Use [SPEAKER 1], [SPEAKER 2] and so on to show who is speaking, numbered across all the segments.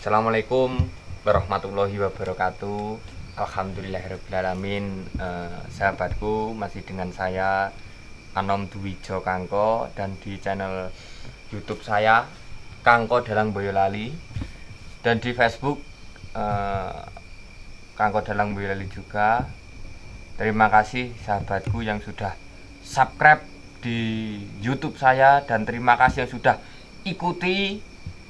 [SPEAKER 1] Assalamualaikum warahmatullahi wabarakatuh. Alhamdulillahirrahmanirrahim. Sahabatku, masih dengan saya Anom Dwijo Kangko, dan di channel YouTube saya Kangko Dalang Boyolali, dan di Facebook Kangko Dalang Boyolali juga. Terima kasih sahabatku yang sudah subscribe di YouTube saya, dan terima kasih yang sudah ikuti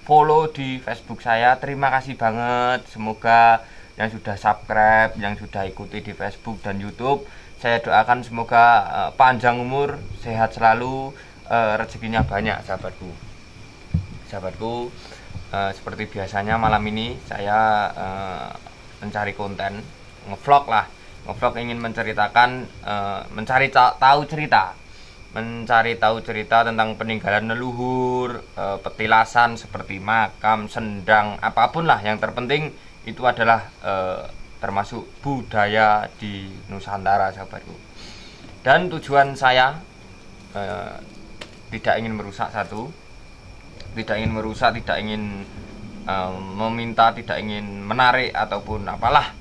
[SPEAKER 1] follow di Facebook saya. Terima kasih banget. Semoga yang sudah subscribe, yang sudah ikuti di Facebook dan YouTube, saya doakan semoga panjang umur, sehat selalu, rezekinya banyak sahabatku. Sahabatku, seperti biasanya malam ini saya mencari konten, ngevlog lah. Ngevlog ingin menceritakan, mencari tahu cerita tentang peninggalan leluhur, petilasan seperti makam, sendang, apapun lah. Yang terpenting itu adalah termasuk budaya di Nusantara sahabatku. Dan tujuan saya tidak ingin merusak tidak ingin meminta, tidak ingin menarik ataupun apalah.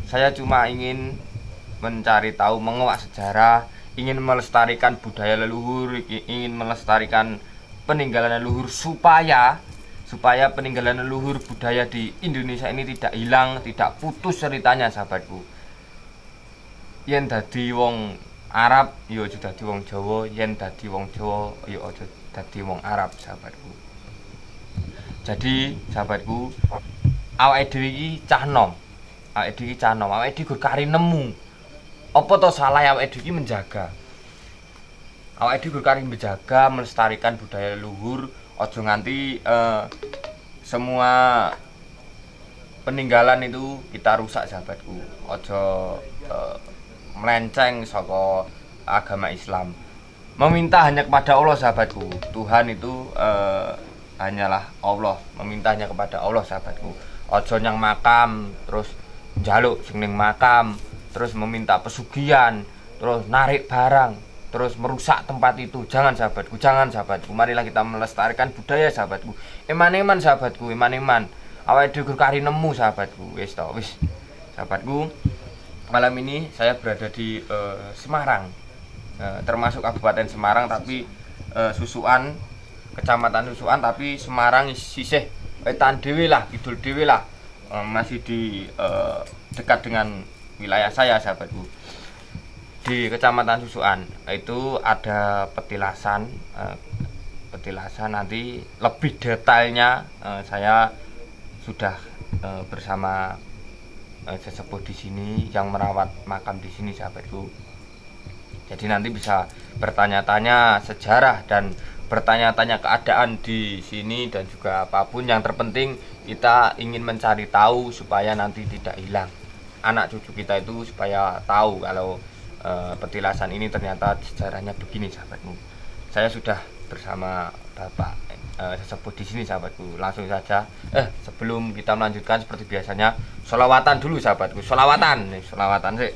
[SPEAKER 1] Saya cuma ingin mencari tahu, menguak sejarah, ingin melestarikan budaya leluhur, ingin melestarikan peninggalan leluhur supaya peninggalan leluhur budaya di Indonesia ini tidak hilang, tidak putus ceritanya sahabatku. Yen dadi wong Arab yo aja dadi wong Jawa, yen dadi wong Jawa yo aja dadi wong Arab sahabatku. Jadi sahabatku, awake dhewe iki cah nom. Awake dhewe gur kari nemu. Apa to salah awake dhewe menjaga? Awake dhewe kari menjaga, melestarikan budaya leluhur, aja nganti semua peninggalan itu kita rusak sahabatku. Aja melenceng saka agama Islam. Meminta hanya kepada Allah sahabatku. Tuhan itu hanyalah Allah. Meminta hanya kepada Allah sahabatku. Aja nyang makam terus njaluk sing ning makam, terus meminta pesugihan, terus narik barang, terus merusak tempat itu. Jangan sahabatku, marilah kita melestarikan budaya sahabatku. Eman-eman sahabatku, eman-eman. Awake dhewe kari nemu sahabatku. Wis sahabatku, malam ini saya berada di Semarang, termasuk Kabupaten Semarang, tapi Susukan, Kecamatan Susukan, tapi Semarang sisih wetan dhewe lah, kidul dhewe lah. Masih di dekat dengan wilayah saya sahabatku. Di Kecamatan Susukan itu ada petilasan. Nanti lebih detailnya saya sudah bersama sesepuh di sini yang merawat makam di sini sahabatku. Jadi nanti bisa bertanya-tanya sejarah dan bertanya-tanya keadaan di sini, dan juga apapun. Yang terpenting kita ingin mencari tahu supaya nanti tidak hilang. Anak cucu kita itu supaya tahu kalau petilasan ini ternyata sejarahnya begini sahabatku. Saya sudah bersama Bapak sesepuh di sini sahabatku. Langsung saja sebelum kita melanjutkan, seperti biasanya sholawatan dulu sahabatku. Sholawatan sih.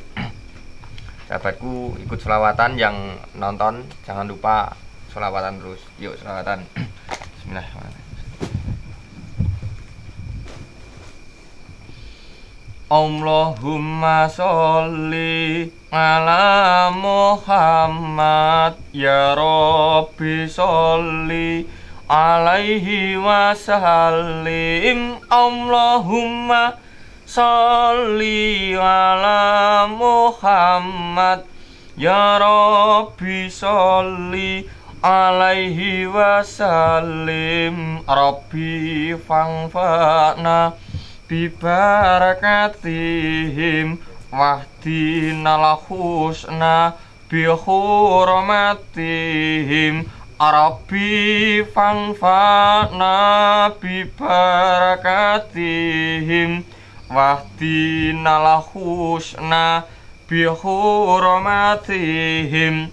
[SPEAKER 1] Sahabatku, ikut sholawatan. Yang nonton jangan lupa sholawatan terus. Yuk sholawatan. Bismillahirrahmanirrahim. Allahumma sholli ala Muhammad, ya Rabbi sholli alaihi wasallim. Allahumma sholli ala Muhammad, ya Rabbi sholli alaihi wasallim. Rabbi fangfa'na bibarakatihim wahdinal husna bihurmatihim. Rabbi fangfa'na bibarakatihim wahdinal husna bihurmatihim.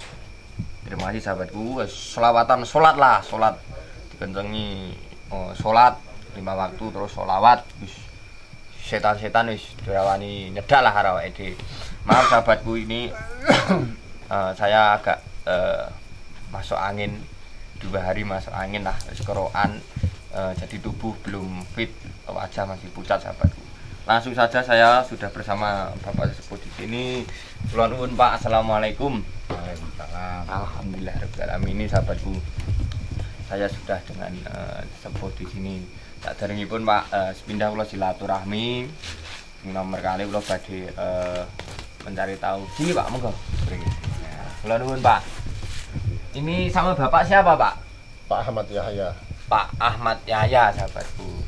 [SPEAKER 1] Terima kasih sahabatku. Selawatan, sholat dikencengi. Sholat 5 waktu, terus sholawat. Setan-setan wis dirawani nyedak lah karo awake. Maaf sahabatku, ini saya agak masuk angin, 2 hari masuk angin lah, wis kerokan, jadi tubuh belum fit. wajah masih pucat sahabatku. Langsung saja saya sudah bersama Bapak tersebut di sini. Kula nuwun Pak, assalamualaikum.
[SPEAKER 2] Waalaikumsalam.
[SPEAKER 1] Alhamdulillah rabbil alamin. Ini sahabatku, saya sudah dengan tersebut di sini. Tak derengipun Pak, sepindah kula silaturahmi. Nomor kali kula badhe mencari tahu. Sini Pak, monggo. Kula nuwun Pak. Ini sama Bapak siapa Pak?
[SPEAKER 2] Pak Ahmad Yahya.
[SPEAKER 1] Pak Ahmad Yahya sahabatku.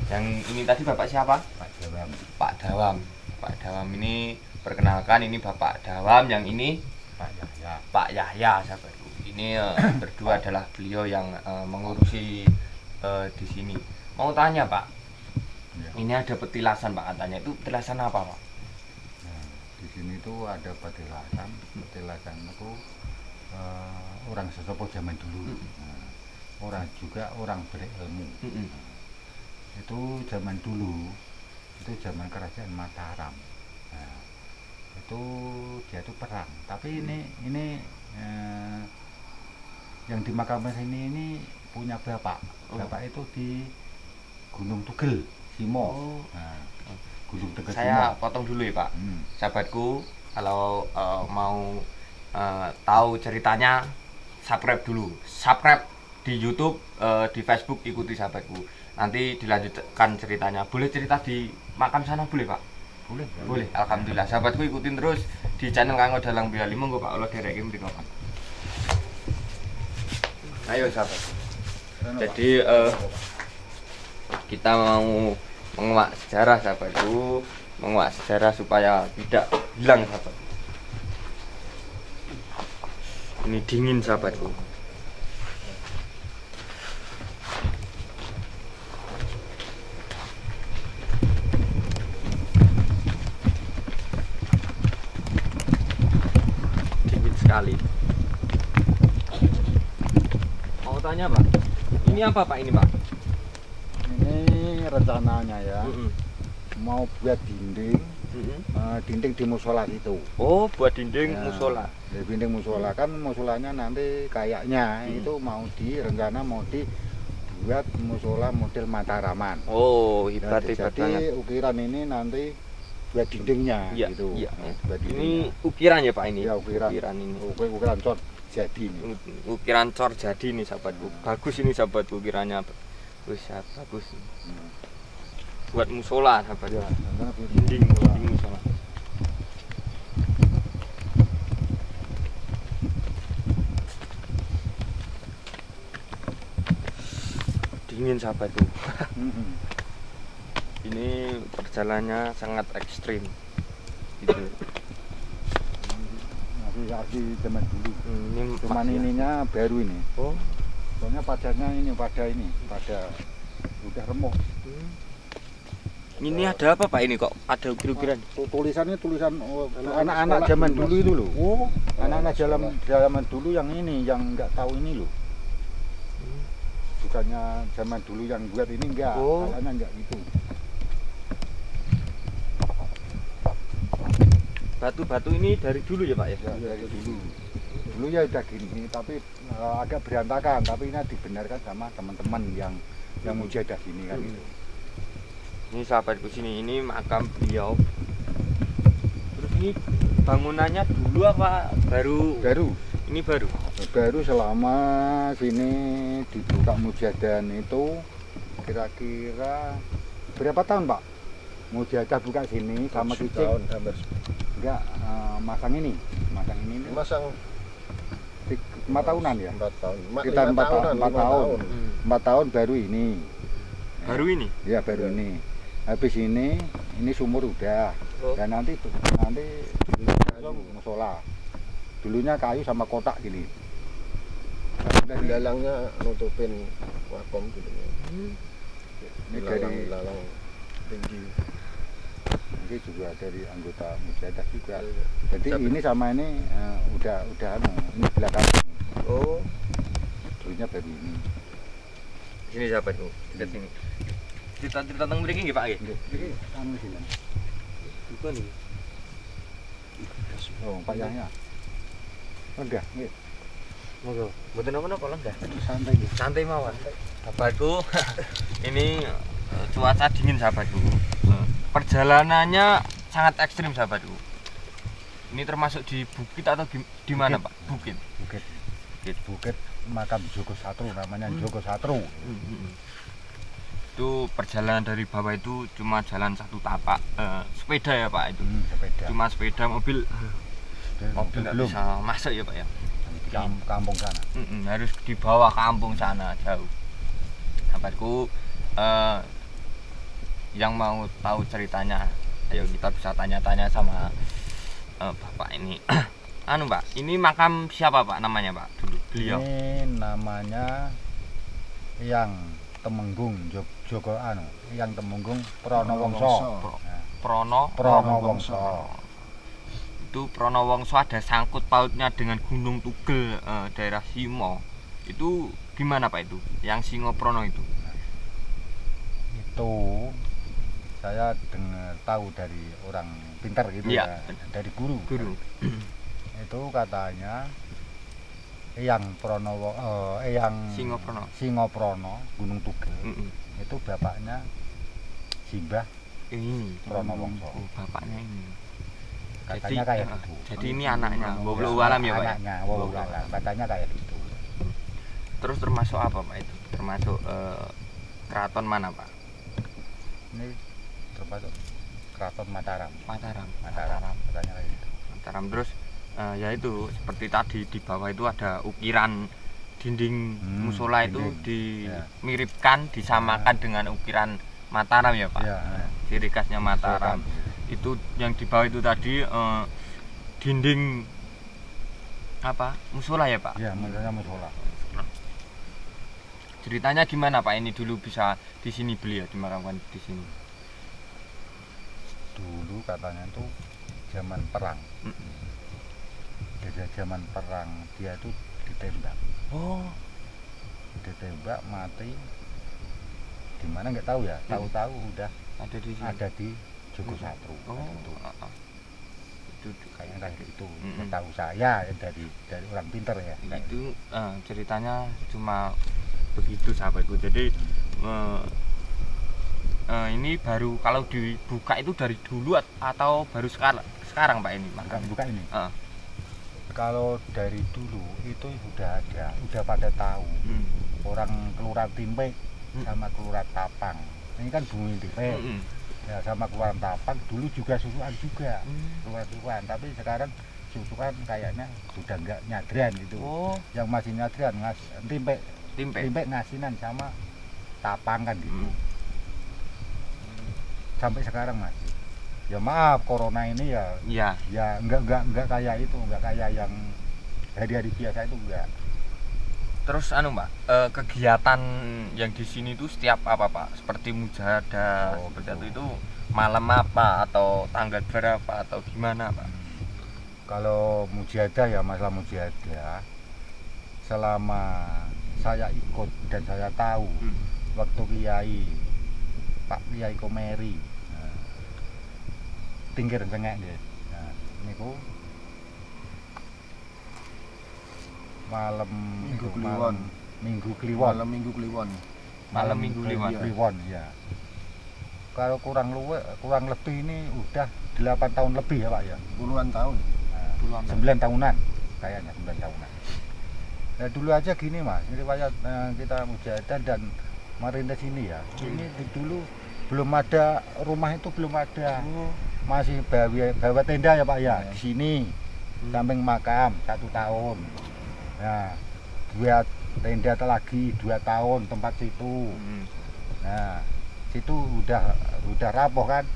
[SPEAKER 1] Yang ini tadi Bapak siapa?
[SPEAKER 2] Pak Dawam.
[SPEAKER 1] Pak Dawam. Pak Dawam ini perkenalkan, ini Bapak Dawam, yang ini
[SPEAKER 2] Pak Yahya.
[SPEAKER 1] Pak Yahya sahabatku. Ini berdua adalah beliau yang mengurusi di sini. Mau tanya Pak,
[SPEAKER 2] Ya.
[SPEAKER 1] ini ada petilasan Pak katanya, itu petilasan apa Pak?
[SPEAKER 2] Nah, di sini tuh ada petilasan. Petilasan itu orang sesepuh zaman dulu. Nah, orang berilmu. Itu zaman dulu, itu zaman kerajaan Mataram. Nah, itu dia tuh perang. Tapi ini yang di Makassar ini punya bapak. Bapak itu di Gunung Tugel, Simo. Nah, Gunung Tugel
[SPEAKER 1] Saya
[SPEAKER 2] Simo.
[SPEAKER 1] potong dulu ya Pak. Sahabatku, kalau mau tahu ceritanya, subscribe dulu. Subscribe di YouTube, di Facebook, ikuti sahabatku. Nanti dilanjutkan ceritanya. Boleh cerita di makam sana boleh Pak?
[SPEAKER 2] Boleh.
[SPEAKER 1] Boleh. Alhamdulillah. Sahabatku, ikutin terus di channel Kang Dalang Boyolali. Monggo Pak, Allah dereke mriko Pak. Ayo sahabat. Jadi kita mau menguak sejarah sahabatku, menguak sejarah supaya tidak hilang sahabat. Ini dingin sahabatku. Dingin sekali. Mau tanya Pak, ini apa Pak ini Pak?
[SPEAKER 2] Ini rencananya ya, mau buat dinding, dinding di musola itu.
[SPEAKER 1] Oh, buat dinding
[SPEAKER 2] Ya,
[SPEAKER 1] musola.
[SPEAKER 2] di dinding musola kan musolanya nanti kayaknya itu mau dibuat musola model Mataraman.
[SPEAKER 1] Oh, hebat
[SPEAKER 2] Jadi
[SPEAKER 1] hebat banget.
[SPEAKER 2] ukiran ini nanti buat dindingnya
[SPEAKER 1] Iya,
[SPEAKER 2] gitu.
[SPEAKER 1] iya.
[SPEAKER 2] Nah, buat
[SPEAKER 1] Ini
[SPEAKER 2] dindingnya.
[SPEAKER 1] ukiran ya Pak ini?
[SPEAKER 2] Ya, ukiran
[SPEAKER 1] ini.
[SPEAKER 2] Ukiran cor jadi ini.
[SPEAKER 1] Ukiran cor jadi nih sahabatku. Bagus ini sahabatku, ukirannya. Wis bagus. Buat musola sahabat.
[SPEAKER 2] Ya, karena
[SPEAKER 1] Dinding musola. Dingin sahabatku. Ini perjalanannya sangat ekstrim. Gitu.
[SPEAKER 2] Masih zaman dulu.
[SPEAKER 1] Ini
[SPEAKER 2] Cuman
[SPEAKER 1] masih-
[SPEAKER 2] ininya baru ini.
[SPEAKER 1] Oh.
[SPEAKER 2] Soalnya padatnya pada udah remuk.
[SPEAKER 1] Ini ada apa Pak ini kok? Ada ukir-ukiran?
[SPEAKER 2] Tulisannya tulisan anak-anak zaman dulu itu loh.
[SPEAKER 1] Oh,
[SPEAKER 2] Anak-anak zaman dulu yang ini, yang nggak tahu ini loh. Bukannya zaman dulu yang buat ini enggak,
[SPEAKER 1] Oh.
[SPEAKER 2] kayaknya enggak gitu.
[SPEAKER 1] batu-batu ini dari dulu ya Pak ya?
[SPEAKER 2] Ya, dari dulu. Dulu ya udah gini, tapi agak berantakan, tapi ini dibenarkan sama teman-teman yang mujahadah sini kan gitu.
[SPEAKER 1] Ini sahabatku sini, ini makam beliau. Terus ini bangunannya dulu apa baru?
[SPEAKER 2] Baru.
[SPEAKER 1] Ini baru.
[SPEAKER 2] Baru selama sini dibuka mujahadan itu kira-kira berapa tahun Pak? Mujahadah buka sini sama Kicik?
[SPEAKER 3] Tahun hampir.
[SPEAKER 2] Enggak, masang ini
[SPEAKER 3] Masang
[SPEAKER 2] 5 tahunan ya?
[SPEAKER 3] 4 tahun.
[SPEAKER 2] Kita 4 tahun, 4 tahun. 4 tahun baru ini.
[SPEAKER 1] Baru ini?
[SPEAKER 2] Ya baru ini. Habis ini sumur udah.
[SPEAKER 1] Oh.
[SPEAKER 2] Dan nanti musola. Dulunya kayu sama kotak gini.
[SPEAKER 3] Dalangnya nutupin wakom gitu.
[SPEAKER 2] Ini dari
[SPEAKER 3] Dalang tinggi.
[SPEAKER 2] ini juga dari anggota mujahadah juga.
[SPEAKER 3] Iya.
[SPEAKER 2] Jadi ini sama ini udah ini belakang.
[SPEAKER 3] Oh,
[SPEAKER 2] Dulunya baru ini.
[SPEAKER 1] Sini sahabatku, dekat sini. Cerita-cerita tentang mriki nggih Pak nggih?
[SPEAKER 2] Ini anu sini.
[SPEAKER 1] Bukan nih.
[SPEAKER 2] Oh, Pak Yahya. Enggak, nggih.
[SPEAKER 1] Monggo. Mboten napa-napa lah enggak.
[SPEAKER 2] Santai nggih.
[SPEAKER 1] Santai mawon. Sahabatku, ini cuaca dingin sahabatku. Perjalanannya sangat ekstrim sahabatku. Ini termasuk di bukit atau di mana Pak? Bukit.
[SPEAKER 2] Bukit makam Joko Satru, namanya Joko Satru.
[SPEAKER 1] Itu perjalanan dari bawah itu cuma jalan satu tapak, sepeda ya Pak itu.
[SPEAKER 2] Sepeda.
[SPEAKER 1] Cuma sepeda, mobil nggak
[SPEAKER 2] belum
[SPEAKER 1] bisa masuk ya Pak ya.
[SPEAKER 2] di kampung sana.
[SPEAKER 1] Harus di bawah kampung sana jauh. Sahabatku, yang mau tahu ceritanya, ayo kita bisa tanya-tanya sama Bapak ini. Anu Pak, ini makam siapa Pak namanya Pak dulu beliau?
[SPEAKER 2] Ini namanya yang Temenggung Joko yang Temenggung Pronowongso.
[SPEAKER 1] Pronowongso. Itu Pronowongso ada sangkut pautnya dengan Gunung Tugel, daerah Simo. Itu gimana Pak itu? Yang Singoprono itu?
[SPEAKER 2] Itu saya dengar tahu dari orang pintar gitu
[SPEAKER 1] ya,
[SPEAKER 2] dari guru. Itu katanya yang yang Singoprono Gunung Tugel itu bapaknya Simbah
[SPEAKER 1] ini
[SPEAKER 2] Pronowongso.
[SPEAKER 1] Bapaknya ini.
[SPEAKER 2] Katanya kayak gitu.
[SPEAKER 1] Jadi ini anaknya, wallahu alam ya Pak.
[SPEAKER 2] Anaknya, wallahu alam. Katanya kayak gitu.
[SPEAKER 1] Terus termasuk apa Pak itu? Termasuk keraton mana Pak?
[SPEAKER 2] Ini termasuk keraton Mataram.
[SPEAKER 1] Mataram.
[SPEAKER 2] Katanya kayak gitu.
[SPEAKER 1] Mataram. Terus ya itu seperti tadi di bawah itu ada ukiran dinding musola itu dimiripkan, disamakan dengan ukiran Mataram ya Pak. Ciri khasnya Mataram. Itu yang di bawah itu tadi dinding apa? Musola ya Pak?
[SPEAKER 2] Iya, musola.
[SPEAKER 1] Ceritanya gimana Pak ini dulu bisa di sini beliau dimakamkan di sini?
[SPEAKER 2] Dulu katanya itu zaman perang. Jadi zaman perang dia itu ditembak. Ditembak mati. Di mana nggak tahu ya. Tahu-tahu udah
[SPEAKER 1] ada di sini.
[SPEAKER 2] Ada di Joko Satru.
[SPEAKER 1] Itu
[SPEAKER 2] kayaknya kayak gitu. Tahu saya dari orang pintar ya.
[SPEAKER 1] Itu ceritanya cuma begitu sahabatku. Jadi ini baru kalau dibuka itu dari dulu atau baru sekarang Pak ini?
[SPEAKER 2] Buka ini. Kalau dari dulu itu sudah ada, udah pada tahu. Orang Kelurahan Timpe sama Kelurahan Tapang. Ini kan bumi Timpe. Ya sama Kelurahan Tapang dulu juga susuan juga. Susuan, tapi sekarang susuan kayaknya sudah enggak nyadran gitu. Yang masih nyadran Timpe ngasinan sama Tapang kan gitu. Sampai sekarang masih. Ya maaf, corona ini ya enggak kayak itu, enggak kayak yang hari-hari biasa itu enggak.
[SPEAKER 1] Terus anu Mbak, kegiatan yang di sini itu setiap apa Pak? Seperti mujahadah seperti itu malam apa atau tanggal berapa atau gimana Pak?
[SPEAKER 2] Kalau mujahadah ya masalah mujahadah selama saya ikut dan saya tahu waktu Pak Kiai Komeri tingkir cengek nggih. Nah, niku malam Minggu Kliwon ya. Kalau kurang lebih ini udah 8 tahun lebih ya Pak ya.
[SPEAKER 3] Puluhan tahun.
[SPEAKER 2] Nah, 9 tahunan kayaknya 9 tahunan. Nah, dulu aja gini Mas, ini riwayat kita mujahadah dan merintis ini ya. Ini dulu belum ada rumah itu belum ada. Masih bawa tenda ya Pak ya. Di sini samping makam 1 tahun. Nah, 2 tenda lagi 2 tahun tempat situ. Nah, situ udah rapuh kan.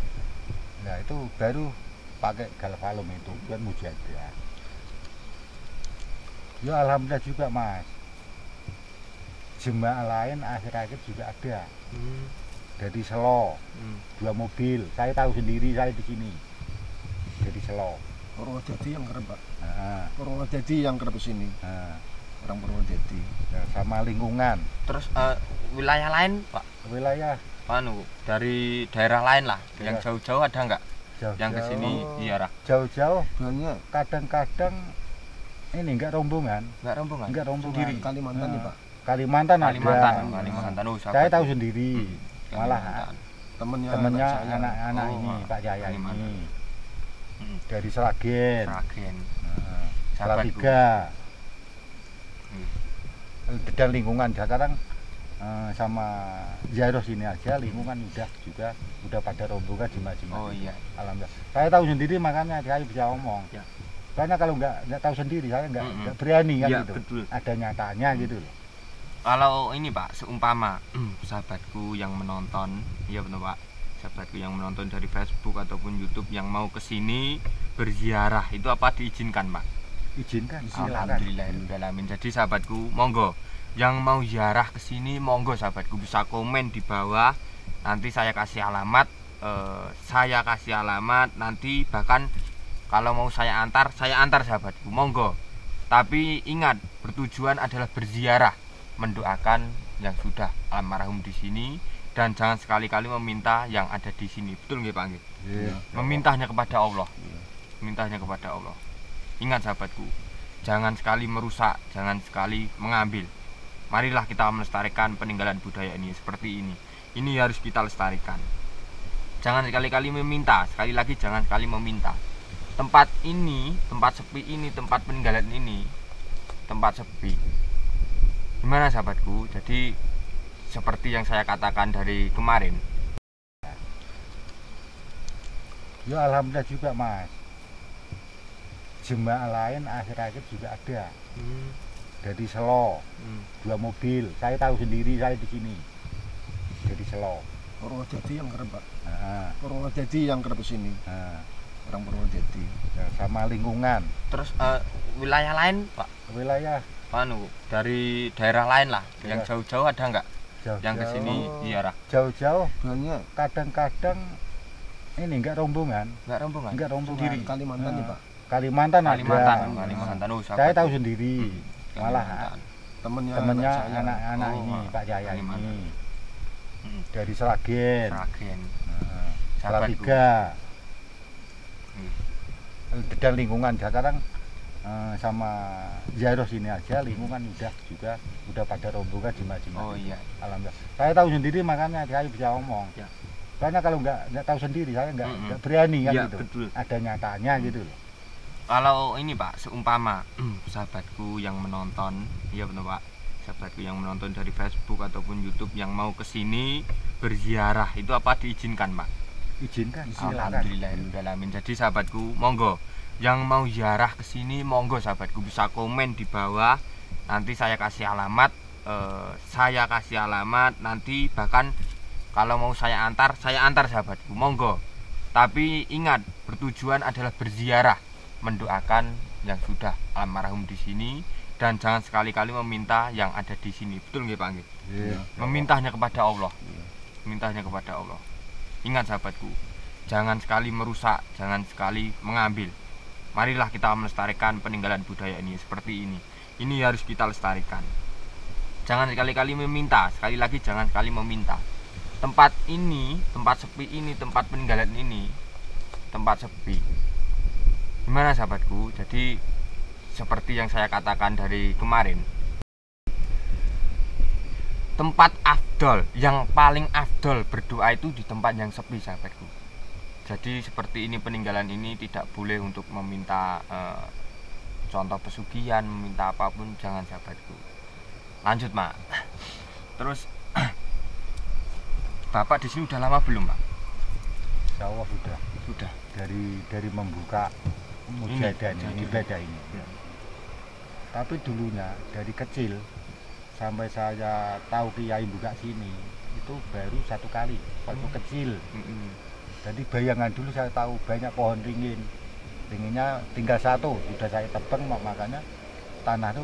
[SPEAKER 2] Nah, itu baru pakai galvalum itu buat mujahadah. Ya alhamdulillah juga Mas. Jemaah lain akhir-akhir juga ada. Dari Selo, 2 mobil. Saya tahu sendiri, saya di sini. Jadi Selo.
[SPEAKER 3] Purwodadi yang kerep Pak. Purwodadi yang kerep sini. Orang Purwodadi.
[SPEAKER 2] Ya, sama lingkungan.
[SPEAKER 1] Terus wilayah lain Pak?
[SPEAKER 2] Wilayah
[SPEAKER 1] dari daerah lain lah. Yang jauh-jauh ada nggak? Yang kesini ziarah?
[SPEAKER 2] Jauh-jauh
[SPEAKER 3] banyak.
[SPEAKER 2] Kadang-kadang ini enggak rombongan.
[SPEAKER 1] Sendiri.
[SPEAKER 3] Kalimantan nih Pak.
[SPEAKER 2] Kalimantan.
[SPEAKER 1] Kalimantan.
[SPEAKER 2] Saya tahu sendiri. malah
[SPEAKER 3] temennya
[SPEAKER 2] anak ini Pak Jaya ini dari Seragen. Salatiga. Dan lingkungan sekarang sama Jairos ini aja lingkungan udah pada rombongan jemaah-jemaah.
[SPEAKER 1] Oh iya.
[SPEAKER 2] Alhamdulillah. Saya tahu sendiri makanya saya bisa ngomong. Ya. Karena kalau nggak tahu sendiri saya nggak berani kan ya, gitu. Betul. Ada nyatanya gitu loh.
[SPEAKER 1] Kalau ini Pak, seumpama sahabatku yang menonton, iya benar Pak, sahabatku yang menonton dari Facebook ataupun YouTube yang mau kesini berziarah, itu apa diizinkan Pak?
[SPEAKER 2] Izinkan.
[SPEAKER 1] Alhamdulillahirobbilalamin. Jadi sahabatku, monggo yang mau ziarah kesini, monggo sahabatku bisa komen di bawah. Nanti saya kasih alamat, nanti bahkan kalau mau saya antar sahabatku, monggo. Tapi ingat, bertujuan adalah berziarah, mendoakan yang sudah almarhum di sini, dan jangan sekali-kali meminta yang ada di sini. Betul nggih Pak nggih?
[SPEAKER 2] Yeah.
[SPEAKER 1] Memintanya kepada Allah. Mintanya kepada Allah. Ingat sahabatku, jangan sekali merusak, jangan sekali mengambil. Marilah kita melestarikan peninggalan budaya ini seperti ini. Ini harus kita lestarikan. Jangan sekali-kali meminta, sekali lagi jangan sekali meminta. Tempat ini, tempat sepi ini, tempat peninggalan ini, tempat sepi. Gimana sahabatku? Jadi seperti yang saya katakan dari kemarin.
[SPEAKER 2] Ya alhamdulillah juga Mas. Jemaah lain akhir-akhir juga ada. Dari Selo, 2 mobil. Saya tahu sendiri, saya di sini. Dari Selo.
[SPEAKER 3] Purwodadi yang kerap Pak. Purwodadi yang kerap sini. Orang Purwodadi.
[SPEAKER 2] Ya, sama lingkungan.
[SPEAKER 1] Terus wilayah lain Pak?
[SPEAKER 2] Wilayah
[SPEAKER 1] dari daerah lain lah.
[SPEAKER 2] Ya.
[SPEAKER 1] Yang jauh-jauh ada nggak?
[SPEAKER 2] Jauh-jauh.
[SPEAKER 1] Yang kesini ziarah.
[SPEAKER 2] Jauh-jauh.
[SPEAKER 3] Banyak.
[SPEAKER 2] Kadang-kadang ini enggak rombongan. Enggak rombongan.
[SPEAKER 1] Sendiri.
[SPEAKER 3] Kalimantan nih Pak.
[SPEAKER 2] Kalimantan ada.
[SPEAKER 1] Kalimantan. Oh,
[SPEAKER 2] saya tahu sendiri. Malah
[SPEAKER 3] temennya
[SPEAKER 2] anak ini Pak Jaya ini dari Seragen. Salatiga. Dan lingkungan sekarang sama Jairos ini aja lingkungan udah pada rombongan jemaah-jemaah.
[SPEAKER 1] Oh iya.
[SPEAKER 2] Alhamdulillah. Saya tahu sendiri makanya saya bisa ngomong. Ya. Karena kalau nggak tahu sendiri saya nggak berani kan ya, gitu. Betul. Ada nyatanya gitu loh.
[SPEAKER 1] Kalau ini Pak, seumpama sahabatku yang menonton, iya benar Pak, sahabatku yang menonton dari Facebook ataupun YouTube yang mau kesini berziarah, itu apa diizinkan Pak?
[SPEAKER 2] Izinkan.
[SPEAKER 1] Alhamdulillahirobbilalamin. Jadi sahabatku, monggo yang mau ziarah kesini, monggo sahabatku bisa komen di bawah. Nanti saya kasih alamat, nanti bahkan kalau mau saya antar sahabatku, monggo. Tapi ingat, bertujuan adalah berziarah, mendoakan yang sudah almarhum di sini, dan jangan sekali-kali meminta yang ada di sini. Betul nggih Pak nggih?
[SPEAKER 2] Yeah.
[SPEAKER 1] Memintanya kepada Allah. Mintanya kepada Allah. Ingat sahabatku, jangan sekali merusak, jangan sekali mengambil. Marilah kita melestarikan peninggalan budaya ini seperti ini. Ini harus kita lestarikan. Jangan sekali-kali meminta, sekali lagi jangan sekali meminta. Tempat ini, tempat sepi ini, tempat peninggalan ini, tempat sepi. Gimana sahabatku? Jadi seperti yang saya katakan dari kemarin, tempat afdol, yang paling afdol berdoa itu di tempat yang sepi sahabatku. Jadi seperti ini, peninggalan ini tidak boleh untuk meminta contoh pesugihan, meminta apapun, jangan sahabatku. Lanjut Mak. Terus Bapak di sini udah lama belum Pak?
[SPEAKER 2] Insya Allah sudah. Dari membuka mujahadah ini, ibadah ini. Ya. Tapi dulunya dari kecil sampai saya tahu Kiai buka sini itu baru 1 kali waktu kecil. Jadi bayangan dulu saya tahu banyak pohon ringinnya tinggal 1, sudah saya tebang, makanya tanah itu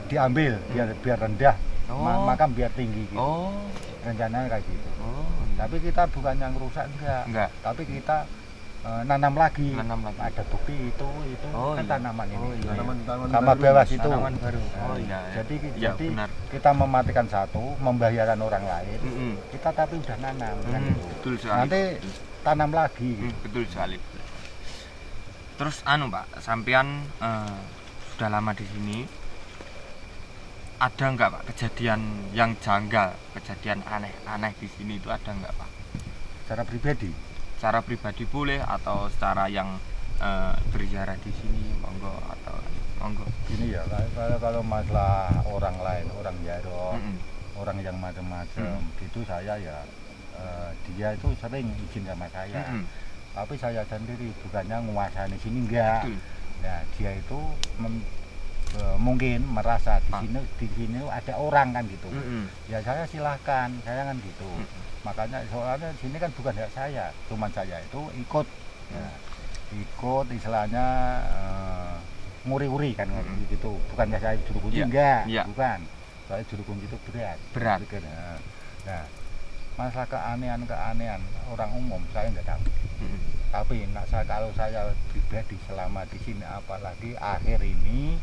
[SPEAKER 2] diambil biar rendah, makam biar tinggi gitu. Rencananya kayak gitu. Tapi kita bukannya ngerusak enggak. Tapi kita nanam lagi. Ada bukti itu kan tanaman ini.
[SPEAKER 3] Tanaman
[SPEAKER 2] sama bebas itu.
[SPEAKER 1] Tanaman baru.
[SPEAKER 2] Jadi kita mematikan satu, membahayakan orang lain. Kita tapi udah nanam kan gitu.
[SPEAKER 1] Betul sekali.
[SPEAKER 2] Nanti tanam lagi. Gitu.
[SPEAKER 1] Betul sekali. Terus Pak, sampean sudah lama di sini. ada nggak Pak kejadian yang janggal, kejadian aneh-aneh di sini itu ada nggak Pak?
[SPEAKER 2] Secara pribadi?
[SPEAKER 1] Secara pribadi boleh atau secara yang berziarah di sini monggo atau monggo.
[SPEAKER 2] Gini ya, kalau masalah orang lain, orang ziarah, orang yang macam-macam, gitu saya ya dia itu sering izin sama saya. Tapi saya sendiri bukannya nguasai di sini enggak. Nah, dia itu mungkin merasa di sini ada orang kan gitu. Ya saya silahkan, saya kan gitu. Makanya soalnya di sini kan bukan hak saya, cuman saya itu ikut. Ya, ikut istilahnya nguri-nguri kan gitu. Bukannya saya juru kunci enggak, bukan. Saya juru kunci itu berat. Nah, masalah keanehan orang umum saya nggak tahu. Tapi kalau saya pribadi selama di sini, apalagi akhir ini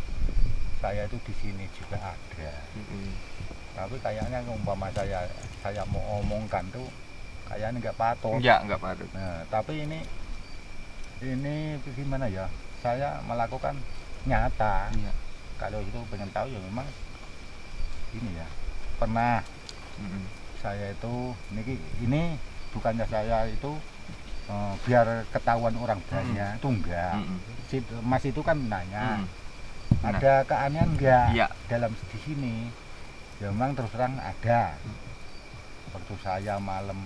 [SPEAKER 2] saya itu di sini juga ada. Tapi kayaknya umpama saya mau omongkan tuh kayaknya nggak patut.
[SPEAKER 1] Nggak patut.
[SPEAKER 2] Nah, tapi ini gimana ya? Saya melakukan nyata. Kalau itu pengen tahu ya memang ini ya. Pernah saya itu ini bukannya saya itu biar ketahuan orang banyak itu enggak. Mas itu kan nanya ada keanehan enggak dalam di sini. Ya memang terus terang ada. Waktu saya malam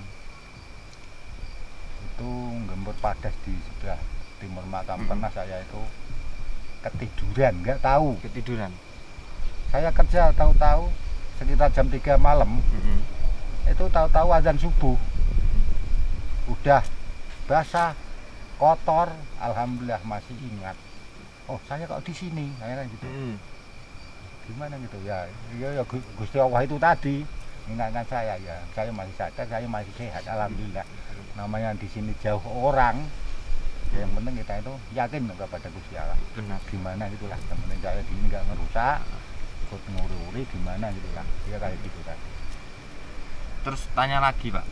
[SPEAKER 2] itu gembur padas di sebelah timur makam, pernah saya itu ketiduran, enggak tahu.
[SPEAKER 1] Ketiduran.
[SPEAKER 2] Saya kerja tahu-tahu sekitar jam 3 malam. Itu tahu-tahu azan subuh. Udah basah, kotor, alhamdulillah masih ingat. Oh, saya kok di sini, saya kan gitu. Gimana gitu ya? Ya Gusti Allah itu tadi mengingatkan saya ya. Saya masih sadar, saya masih sehat, alhamdulillah. Namanya di sini jauh orang. Ya, yang penting kita itu yakin kepada Gusti Allah.
[SPEAKER 1] Benar.
[SPEAKER 2] Gimana gitulah, temen saya di sini nggak ngerusak, ikut nguri-nguri gimana gitulah. Ya kayak gitu kan.
[SPEAKER 1] Terus tanya lagi Pak,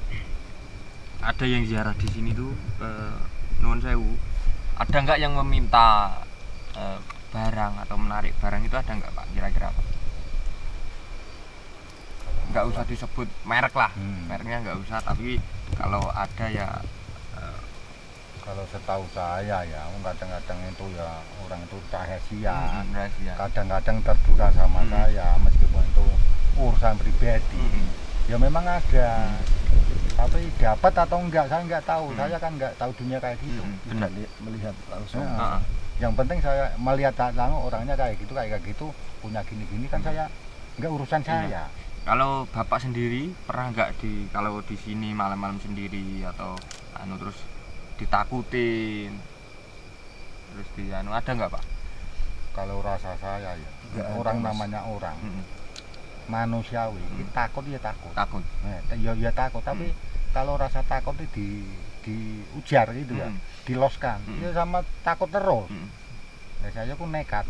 [SPEAKER 1] ada yang ziarah di sini tuh nuwun sewu, ada nggak yang meminta barang atau menarik barang itu ada nggak Pak kira-kira Pak? Nggak usah disebut merek lah, mereknya nggak usah, tapi kalau ada ya.
[SPEAKER 2] Kalau setahu saya ya, kadang-kadang itu ya orang itu rahasia. Kadang-kadang terbuka sama saya meskipun itu urusan pribadi. Ya memang ada. Tapi dapat atau enggak saya enggak tahu. Saya kan enggak tahu dunia kayak gitu.
[SPEAKER 3] Benar, melihat langsung.
[SPEAKER 2] Yang penting saya melihat langsung orangnya kayak gitu, punya gini-gini kan saya enggak urusan saya.
[SPEAKER 1] Kalau Bapak sendiri pernah nggak kalau di sini malam-malam sendiri atau terus ditakutin, terus ada nggak Pak?
[SPEAKER 2] Kalau rasa saya ya orang namanya orang manusiawi, takut ya takut. Ya takut, tapi kalau rasa takut itu diujar gitu ya, diloskan, ya sama takut terus. Nah, saya pun nekat.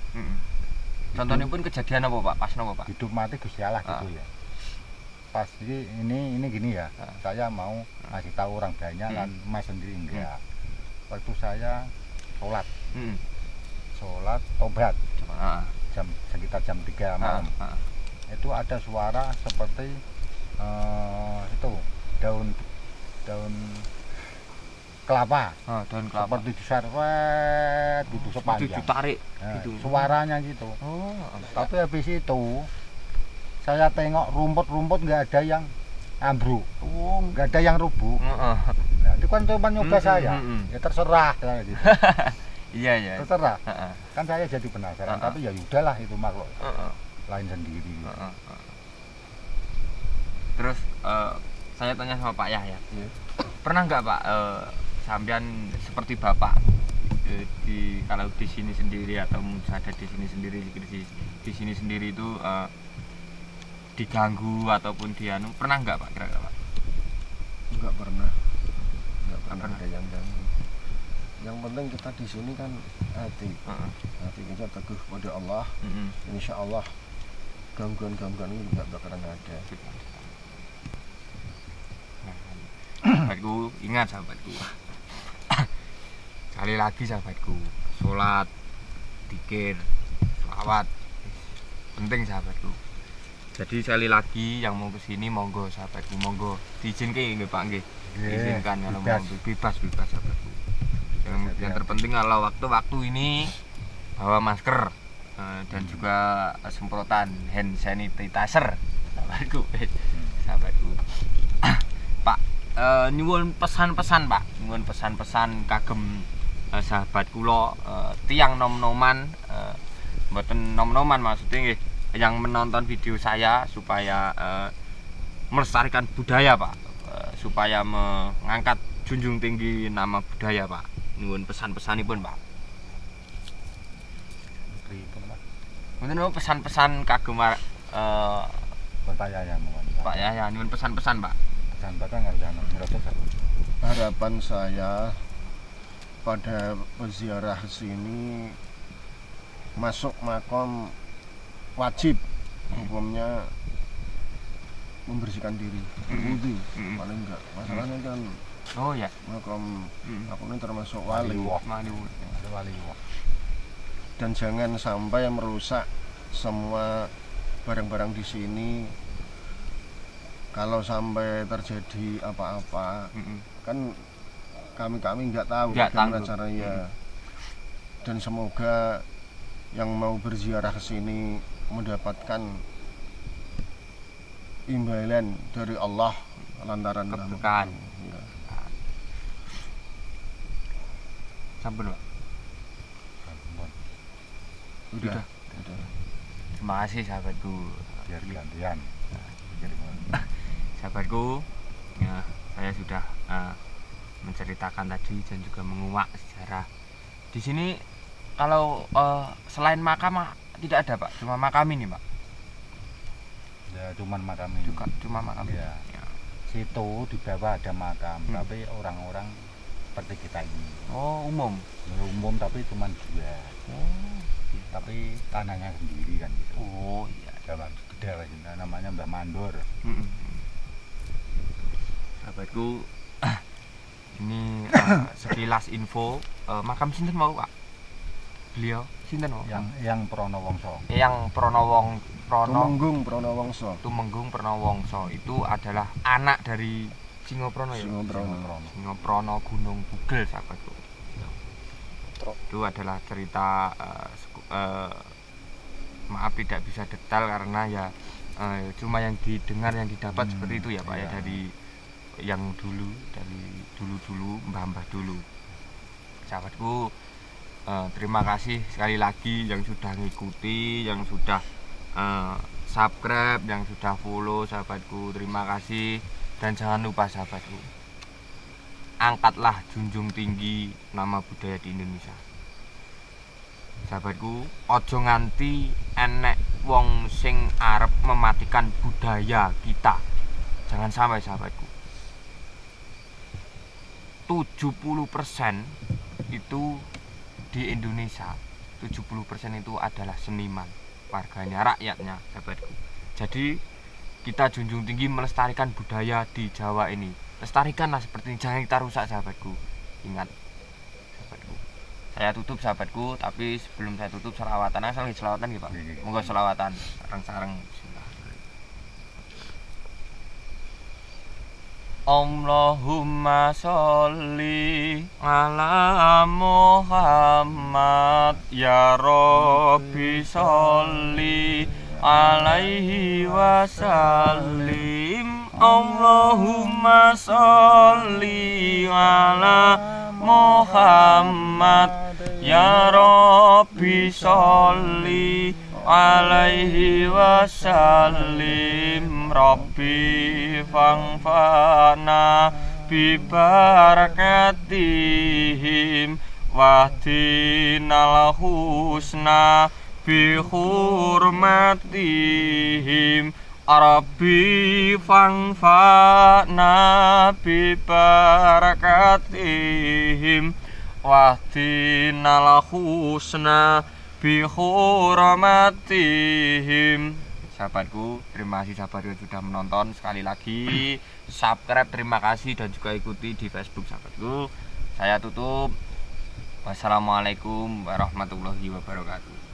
[SPEAKER 1] Contohnya pun kejadian apa Pak? Pas apa Pak?
[SPEAKER 2] Hidup mati Gusti Allah gitu ya. Pas ini gini ya, saya mau ngasih tahu orang banyak dan Mas sendiri enggak. Waktu saya sholat tobat sekitar jam 3 malam. Itu ada suara seperti itu daun kelapa.
[SPEAKER 1] Daun kelapa.
[SPEAKER 2] Seperti diseret gitu sepanjang.
[SPEAKER 1] Ditarik gitu.
[SPEAKER 2] Suaranya gitu. Tapi habis itu saya tengok rumput nggak ada yang ambruk, nggak ada yang rubuh. Nah, itu kan cuma nyoba saya. Ya terserah saya gitu.
[SPEAKER 1] Iya.
[SPEAKER 2] Terserah. Kan saya jadi penasaran, tapi ya udahlah itu makhluk lain sendiri.
[SPEAKER 1] Terus saya tanya sama Pak Yahya, pernah nggak Pak sampean seperti Bapak kalau di sini sendiri atau ada di sini sendiri itu diganggu ataupun pernah nggak Pak kira-kira Pak?
[SPEAKER 3] Nggak pernah ada yang ganggu. Yang penting kita di sini kan hati kita teguh kepada Allah. Insya Allah gangguan-gangguan ini nggak bakalan ada.
[SPEAKER 1] Sahabatku, ingat sahabatku, sekali lagi sahabatku, sholat, dzikir, sholawat penting sahabatku. Jadi sekali lagi yang mau kesini monggo sahabatku, monggo diizinkan nggih Pak nggih. Diizinkan kalau mau bebas sahabatku. Yang terpenting kalau waktu-waktu ini bawa masker dan juga semprotan hand sanitizer sahabatku. Pak, nyuwun pesan-pesan Pak, nyuwun pesan-pesan kagem sahabat kula tiang nom-noman, mboten nom-noman maksudnya nggih, yang menonton video saya supaya melestarikan budaya Pak, supaya mengangkat junjung tinggi nama budaya Pak. Nyuwun pesan-pesanipun Pak. Mungkin pesan-pesan kagem
[SPEAKER 2] Pak Yaya
[SPEAKER 1] Pak Yaya, nyuwun pesan-pesan Pak.
[SPEAKER 2] Pesan-pesan harus
[SPEAKER 3] Harapan saya pada peziarah sini masuk makom wajib hukumnya membersihkan diri, berwudu paling enggak. Masalahnya kan
[SPEAKER 1] oh ya,
[SPEAKER 3] makom aku ini termasuk wali. Dan jangan sampai merusak semua barang-barang di sini. Kalau sampai terjadi apa-apa, kan kami nggak tahu bagaimana caranya. Dan semoga yang mau berziarah ke sini mendapatkan imbalan dari Allah lantaran
[SPEAKER 1] keberkahan. Ya. Sampun Pak. Udah. Terima kasih sahabatku.
[SPEAKER 2] Biar gantian.
[SPEAKER 1] Sahabatku, ya, saya sudah menceritakan tadi dan juga menguak sejarah. Di sini kalau selain makam tidak ada Pak, cuma makam ini Pak.
[SPEAKER 2] Ya cuman makam ini.
[SPEAKER 1] Cuma makam.
[SPEAKER 2] Ya. Ya. Situ di bawah ada makam, tapi orang-orang seperti kita ini.
[SPEAKER 1] Oh umum.
[SPEAKER 2] Umum tapi cuma 2. Oh. Tapi tanahnya sendiri kan gitu.
[SPEAKER 1] Oh iya.
[SPEAKER 2] Jalan gede namanya Mbah Mandor.
[SPEAKER 1] Sahabatku, ini sekilas info makam sinten mau Pak? Beliau sinten mau?
[SPEAKER 2] Yang Pronowongso.
[SPEAKER 3] Tumenggung Pronowongso.
[SPEAKER 1] Tumenggung Pronowongso itu adalah anak dari Singoprono ya. Singoprono Gunung Bugel sahabatku. Itu adalah cerita maaf tidak bisa detail karena ya cuma yang didengar yang didapat seperti itu ya Pak ya, dari yang dulu, dari dulu mbah-mbah dulu. Sahabatku, terima kasih sekali lagi yang sudah ngikuti, yang sudah subscribe, yang sudah follow sahabatku. Terima kasih dan jangan lupa sahabatku, angkatlah junjung tinggi nama budaya di Indonesia. Sahabatku, ojo nganti enek wong sing arep mematikan budaya kita. Jangan sampai sahabatku. 70% itu di Indonesia, 70% itu adalah seniman, warganya, rakyatnya sahabatku. Jadi kita junjung tinggi melestarikan budaya di Jawa ini. Lestarikanlah seperti ini, jangan kita rusak sahabatku. Ingat sahabatku. Saya tutup sahabatku, tapi sebelum saya tutup selawatan, asal selawatan gitu Pak. Monggo selawatan sareng-sareng. Allahumma sholli ala Muhammad ya Rabbi sholli alaihi wasallim. Allahumma sholli ala Muhammad ya Rabbi sholli alaihi wasallim. Rabbi fangfana bi barakatihim wahdinal husna bi hurmatihim. Rabbi fangfana bi barakatihim wahdinal husna bi hurmatihim. Sahabatku, terima kasih sahabatku sudah menonton. Sekali lagi subscribe, terima kasih, dan juga ikuti di Facebook sahabatku. Saya tutup. Wassalamualaikum warahmatullahi wabarakatuh.